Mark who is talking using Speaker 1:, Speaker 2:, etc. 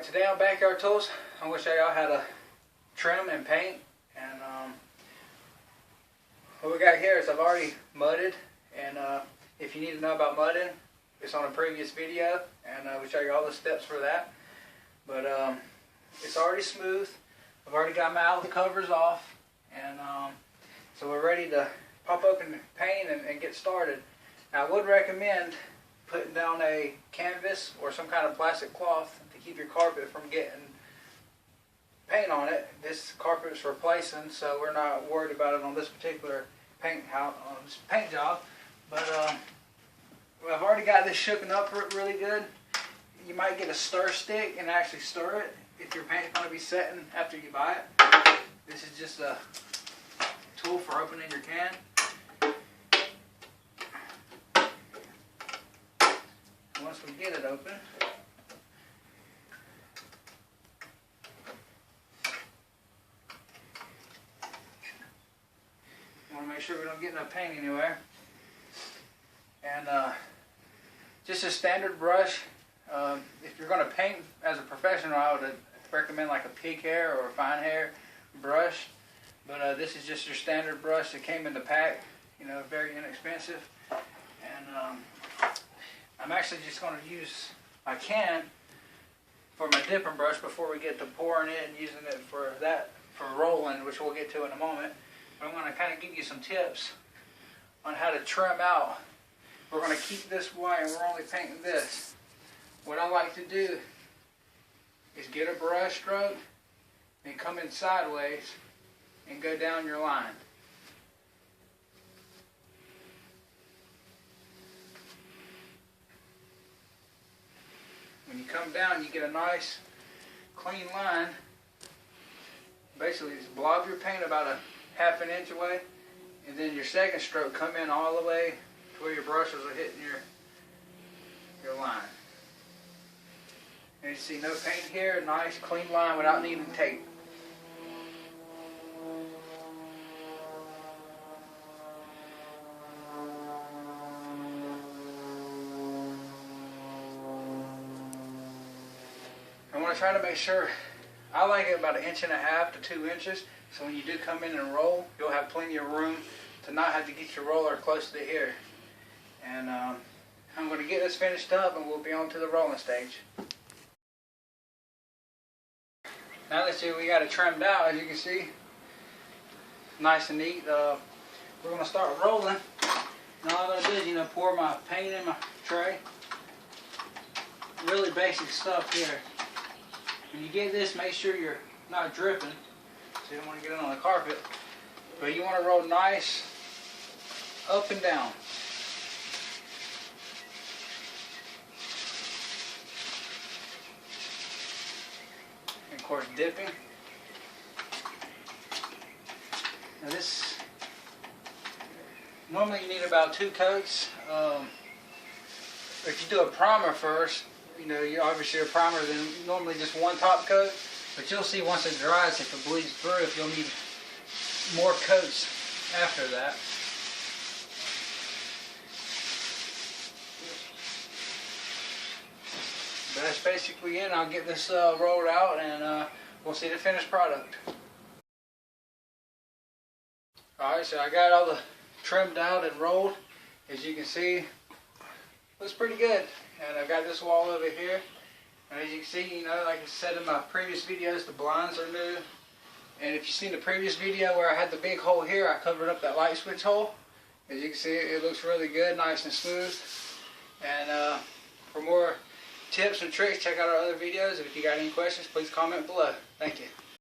Speaker 1: Alright, today on Backyard Tools, I'm going to show y'all how to trim and paint. And what we got here is I've already mudded, and if you need to know about mudding, it's on a previous video, and we show you all the steps for that. But it's already smooth. I've already got my outlet covers off, and so we're ready to pop open the paint and get started. Now, I would recommend putting down a canvas or some kind of plastic cloth to keep your carpet from getting paint on it. This carpet is replacing, so we're not worried about it on this particular paint job. But well, I've already got this shooken up really good. You might get a stir stick and actually stir it if your paint's going to be setting after you buy it. This is just a tool for opening your can. Once we get it open, we want to make sure we don't get no paint anywhere. And just a standard brush. If you're going to paint as a professional, I would recommend like a pig hair or a fine hair brush. But this is just your standard brush that came in the pack. You know, very inexpensive. And I'm actually just going to use my can for my dipping brush before we get to pouring it and using it for rolling, which we'll get to in a moment. But I'm going to kind of give you some tips on how to trim out. We're going to keep this white and we're only painting this. What I like to do is get a brush stroke and come in sideways and go down your line. When you come down, you get a nice clean line. Basically, just blob your paint about a ½ an inch away, and then your second stroke come in all the way to where your brushes are hitting your line. And you see no paint here, nice clean line without needing tape. I want to try to make sure, I like it about 1.5 to 2 inches, so when you do come in and roll, you'll have plenty of room to not have to get your roller close to here. And I'm going to get this finished up and we'll be on to the rolling stage. Now that we got it trimmed out, as you can see, nice and neat. We're going to start rolling. And all I'm going to do is, pour my paint in my tray. Really basic stuff here. When you get this, make sure you're not dripping, so you don't want to get it on the carpet. But you want to roll nice up and down. And of course, dipping. Now this, normally you need about 2 coats. If you do a primer first, you obviously a primer than normally just 1 top coat, but you'll see once it dries, if it bleeds through, if you'll need more coats after that. But that's basically it. I'll get this rolled out and we'll see the finished product. Alright, so I got all the trimmed out and rolled. As you can see, looks pretty good. And I've got this wall over here. And as you can see, like I said in my previous videos, the blinds are new. And if you've seen the previous video where I had the big hole here, I covered up that light switch hole. As you can see, it looks really good, nice and smooth. And for more tips and tricks, check out our other videos. And if you got any questions, please comment below. Thank you.